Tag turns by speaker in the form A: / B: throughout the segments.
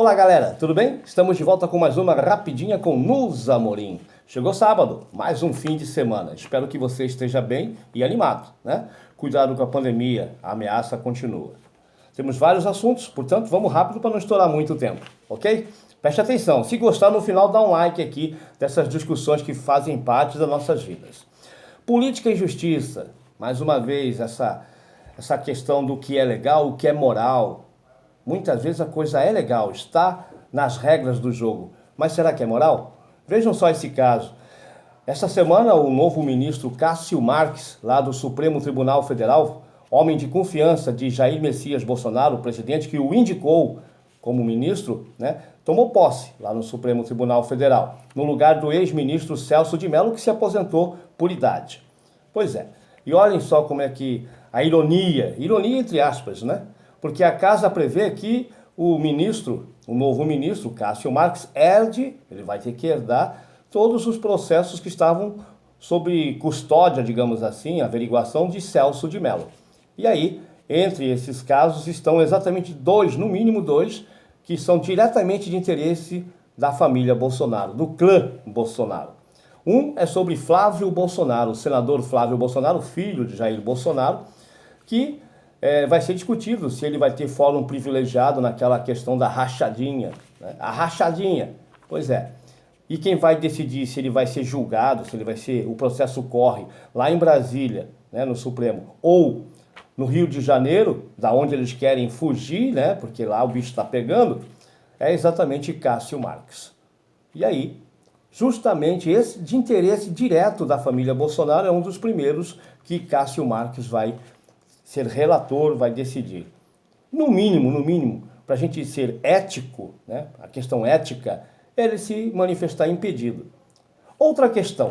A: Olá galera, tudo bem? Estamos de volta com mais uma rapidinha com Nus Amorim. Chegou sábado, mais um fim de semana. Espero que você esteja bem e animado, né? Cuidado com a pandemia, a ameaça continua. Temos vários assuntos, portanto vamos rápido para não estourar muito tempo, ok? Preste atenção, se gostar no final dá um like aqui dessas discussões que fazem parte das nossas vidas. Política e justiça, mais uma vez essa questão do que é legal, o que é moral. Muitas vezes a coisa é legal, está nas regras do jogo. Mas será que é moral? Vejam só esse caso. Esta semana, o novo ministro Cássio Marques, lá do Supremo Tribunal Federal, homem de confiança de Jair Messias Bolsonaro, o presidente que o indicou como ministro, né, tomou posse lá no Supremo Tribunal Federal, no lugar do ex-ministro Celso de Mello, que se aposentou por idade. Pois é. E olhem só como é que a ironia entre aspas, né? Porque a casa prevê que o novo ministro, Cássio Marques, ele vai ter que herdar todos os processos que estavam sob custódia, digamos assim, averiguação de Celso de Mello. E aí, entre esses casos, estão exatamente dois, no mínimo dois, que são diretamente de interesse da família Bolsonaro, do clã Bolsonaro. Um é sobre Flávio Bolsonaro, o senador Flávio Bolsonaro, filho de Jair Bolsonaro, que vai ser discutido se ele vai ter fórum privilegiado naquela questão da rachadinha, né? A rachadinha, pois é. E quem vai decidir se ele vai ser julgado, se ele vai ser, o processo corre lá em Brasília, né, no Supremo, ou no Rio de Janeiro, da onde eles querem fugir, né, porque lá o bicho está pegando, é exatamente Cássio Marques. E aí, justamente esse de interesse direto da família Bolsonaro é um dos primeiros que Cássio Marques vai ser relator, vai decidir. No mínimo, para a gente ser ético, né, a questão ética, é ele se manifestar impedido. Outra questão,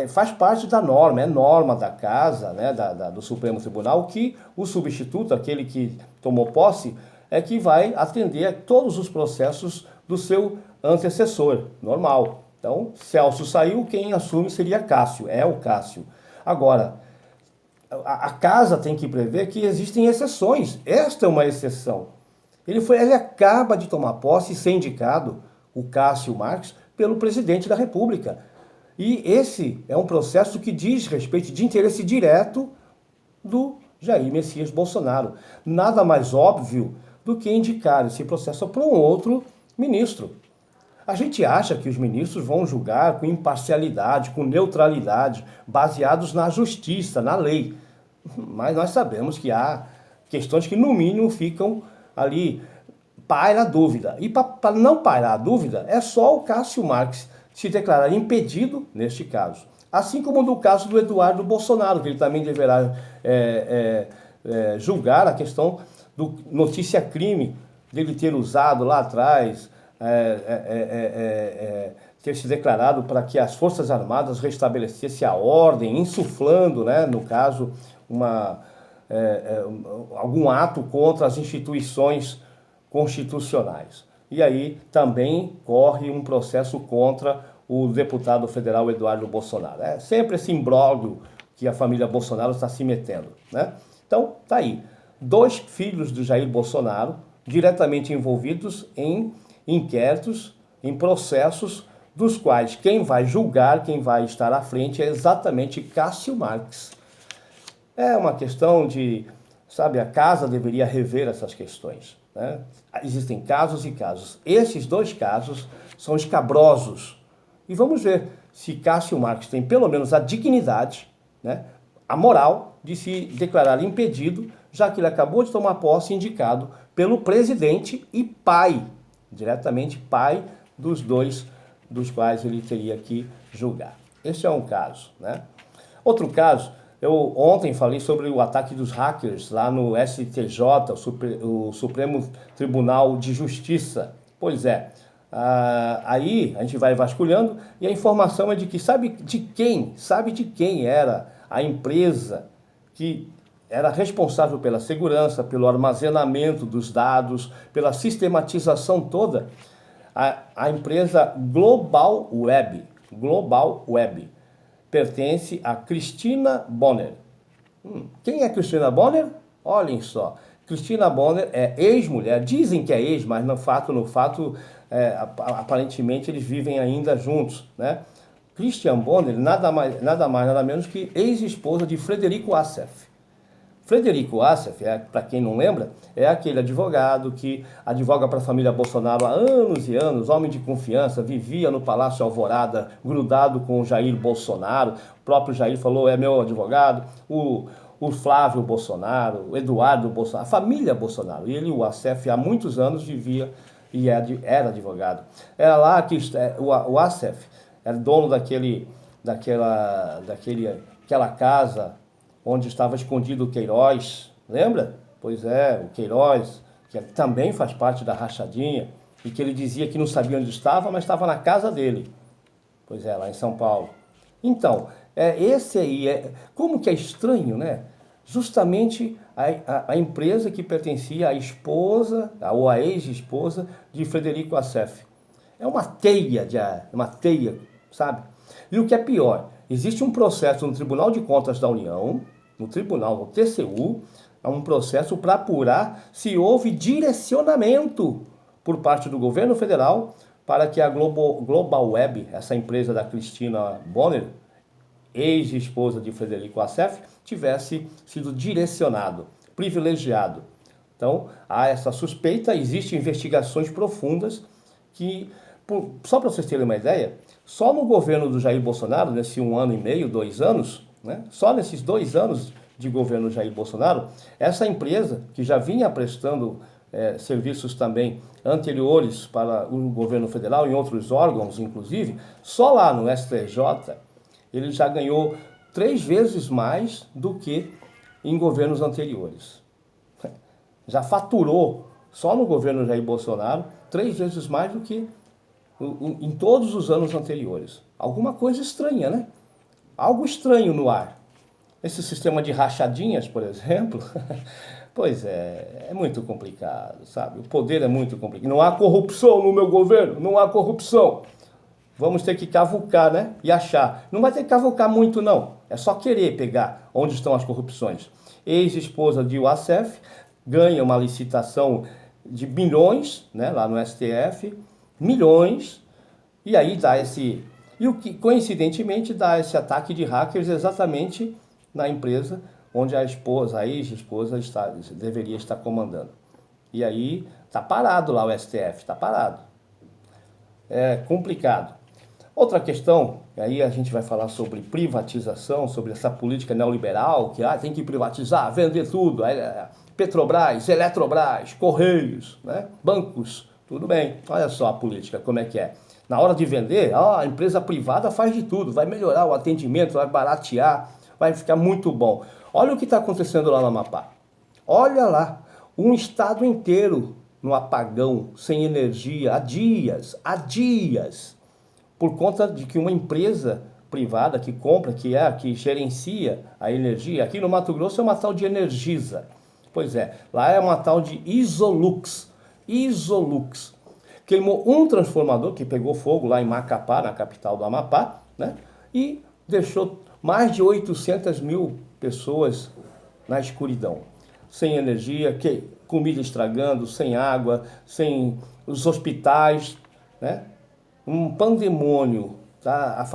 A: faz parte da norma, é norma da casa, né, do Supremo Tribunal, que o substituto, aquele que tomou posse, é que vai atender a todos os processos do seu antecessor, normal. Então, Celso saiu, quem assume seria Cássio, é o Cássio. Agora, a casa tem que prever que existem exceções. Esta é uma exceção. Ele acaba de tomar posse e ser indicado, o Cássio Marques, pelo presidente da República. E esse é um processo que diz respeito de interesse direto do Jair Messias Bolsonaro. Nada mais óbvio do que indicar esse processo para um outro ministro. A gente acha que os ministros vão julgar com imparcialidade, com neutralidade, baseados na justiça, na lei. Mas nós sabemos que há questões que, no mínimo, ficam ali, paira a dúvida. E para não pairar a dúvida, é só o Cássio Marques se declarar impedido neste caso. Assim como no caso do Eduardo Bolsonaro, que ele também deverá julgar a questão do notícia-crime, dele ter usado lá atrás, ter se declarado para que as Forças Armadas restabelecessem a ordem, insuflando, né, no caso, algum ato contra as instituições constitucionais. E aí também corre um processo contra o deputado federal Eduardo Bolsonaro. É sempre esse imbróglio que a família Bolsonaro está se metendo, né? Então, tá aí. Dois filhos do Jair Bolsonaro diretamente envolvidos em inquéritos, em processos dos quais quem vai julgar, quem vai estar à frente é exatamente Cássio Marques. É uma questão de, sabe, a casa deveria rever essas questões, né? Existem casos e casos. Esses dois casos são escabrosos. E vamos ver se Cássio Marques tem pelo menos a dignidade, né, a moral de se declarar impedido, já que ele acabou de tomar posse indicado pelo presidente e pai, diretamente pai dos dois dos quais ele teria que julgar. Esse é um caso, né? Outro caso, eu ontem falei sobre o ataque dos hackers lá no STJ, o Supremo Tribunal de Justiça. Pois é, aí a gente vai vasculhando e a informação é de que sabe de quem era a empresa que era responsável pela segurança, pelo armazenamento dos dados, pela sistematização toda, a empresa Global Web, pertence a Cristina Bonner. Quem é Cristina Bonner? Olhem só, Cristina Bonner é ex-mulher, dizem que é ex, mas no fato, aparentemente eles vivem ainda juntos, né? Christian Bonner, nada menos que ex-esposa de Frederico Assef. Frederico Assef, para quem não lembra, é aquele advogado que advoga para a família Bolsonaro há anos e anos, homem de confiança, vivia no Palácio Alvorada, grudado com o Jair Bolsonaro. O próprio Jair falou, é meu advogado. O Flávio Bolsonaro, o Eduardo Bolsonaro, a família Bolsonaro. Ele, o Assef, há muitos anos vivia e era advogado. Era lá que o Assef era dono daquela casa onde estava escondido o Queiroz, lembra? Pois é, o Queiroz, que também faz parte da rachadinha, e que ele dizia que não sabia onde estava, mas estava na casa dele. Pois é, lá em São Paulo. Então, esse aí, como que é estranho, né? Justamente a empresa que pertencia à esposa, ou à ex-esposa de Frederico Assef. É uma teia, sabe? E o que é pior, existe um processo no Tribunal de Contas da União, no TCU, há um processo para apurar se houve direcionamento por parte do governo federal para que a Global Web, essa empresa da Cristina Bonner, ex-esposa de Frederico Assef, tivesse sido direcionado, privilegiado. Então, há essa suspeita, existem investigações profundas que, só para vocês terem uma ideia, só no governo do Jair Bolsonaro, nesse 1 ano e meio, 2 anos, né, só nesses 2 anos de governo Jair Bolsonaro, essa empresa, que já vinha prestando serviços também anteriores para o governo federal, em outros órgãos, inclusive, só lá no STJ, ele já ganhou 3 vezes mais do que em governos anteriores. Já faturou, só no governo Jair Bolsonaro, 3 vezes mais do que em todos os anos anteriores. Alguma coisa estranha, né? Algo estranho no ar. Esse sistema de rachadinhas, por exemplo, pois é muito complicado, sabe? O poder é muito complicado. Não há corrupção no meu governo, não há corrupção. Vamos ter que cavucar, né? E achar. Não vai ter que cavucar muito, não. É só querer pegar onde estão as corrupções. Ex-esposa de Assef ganha uma licitação de bilhões, né, lá no STF, milhões, e aí dá esse... E o que, coincidentemente, dá esse ataque de hackers exatamente na empresa onde a ex-esposa deveria estar comandando. E aí tá parado lá o STF, tá parado. É complicado. Outra questão, aí a gente vai falar sobre privatização, sobre essa política neoliberal, que tem que privatizar, vender tudo, Petrobras, Eletrobras, Correios, né? Bancos, tudo bem. Olha só a política, como é que é. Na hora de vender, a empresa privada faz de tudo, vai melhorar o atendimento, vai baratear, vai ficar muito bom. Olha o que está acontecendo lá no Amapá. Olha lá, um estado inteiro no apagão, sem energia, há dias, por conta de que uma empresa privada que compra, que gerencia a energia, aqui no Mato Grosso é uma tal de Energisa. Pois é, lá é uma tal de Isolux. Queimou um transformador que pegou fogo lá em Macapá, na capital do Amapá, né? E deixou mais de 800 mil pessoas na escuridão. Sem energia, comida estragando, sem água, sem os hospitais, né? Um pandemônio, tá?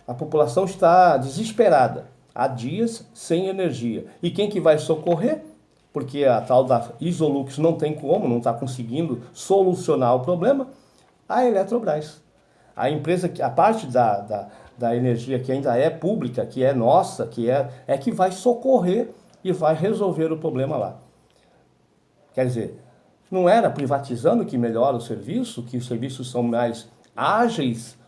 A: A população está desesperada, há dias sem energia. E quem que vai socorrer? Porque a tal da Isolux não tem como, não está conseguindo solucionar o problema, a Eletrobras. A empresa, a parte da energia que ainda é pública, que é nossa, que vai socorrer e vai resolver o problema lá. Quer dizer, não era privatizando que melhora o serviço, que os serviços são mais ágeis?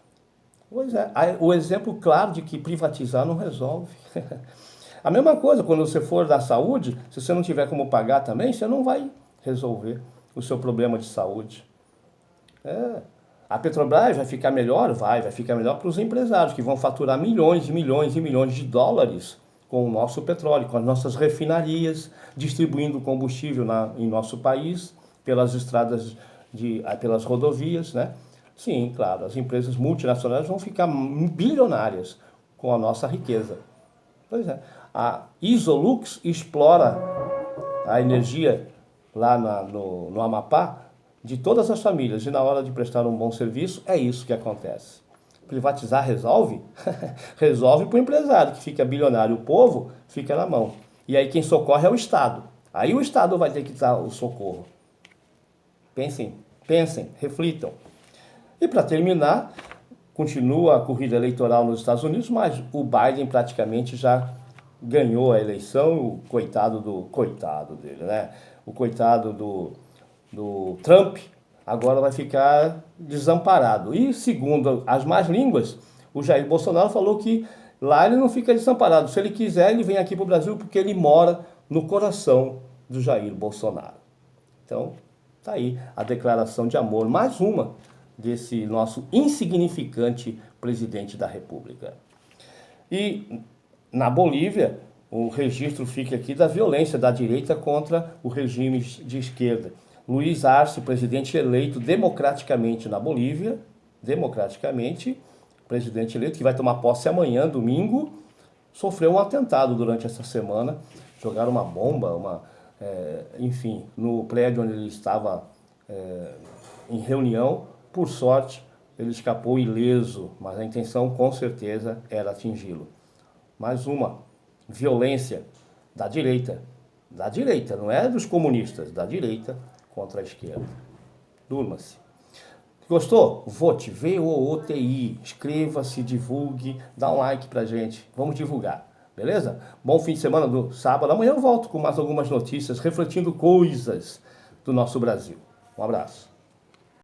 A: Pois é, o exemplo claro de que privatizar não resolve. A mesma coisa, quando você for da saúde, se você não tiver como pagar também, você não vai resolver o seu problema de saúde. A Petrobras vai ficar melhor? Vai ficar melhor para os empresários, que vão faturar milhões e milhões e milhões de dólares com o nosso petróleo, com as nossas refinarias, distribuindo combustível em nosso país, pelas estradas, pelas rodovias, né? Sim, claro, as empresas multinacionais vão ficar bilionárias com a nossa riqueza. Pois é, a Isolux explora a energia lá no Amapá de todas as famílias. E na hora de prestar um bom serviço, é isso que acontece. Privatizar resolve? Resolve para o empresário, que fica bilionário. O povo fica na mão. E aí quem socorre é o Estado. Aí o Estado vai ter que dar o socorro. Pensem, reflitam. E para terminar, continua a corrida eleitoral nos Estados Unidos, mas o Biden praticamente já ganhou a eleição. O coitado dele, né? O coitado do Trump agora vai ficar desamparado. E segundo as más línguas, o Jair Bolsonaro falou que lá ele não fica desamparado. Se ele quiser, ele vem aqui para o Brasil porque ele mora no coração do Jair Bolsonaro. Então, tá aí a declaração de amor, mais uma desse nosso insignificante presidente da República. E na Bolívia, o registro fica aqui da violência da direita contra o regime de esquerda. Luiz Arce, presidente eleito democraticamente na Bolívia, presidente eleito, que vai tomar posse amanhã, domingo, sofreu um atentado durante essa semana. Jogaram uma bomba, enfim, no prédio onde ele estava em reunião. Por sorte, ele escapou ileso, mas a intenção com certeza era atingi-lo. Mais uma violência da direita, não é dos comunistas, da direita contra a esquerda. Durma-se. Gostou? Vote, VOOTI, inscreva-se, divulgue, dá um like pra gente, vamos divulgar, beleza? Bom fim de semana do sábado, amanhã eu volto com mais algumas notícias, refletindo coisas do nosso Brasil. Um abraço.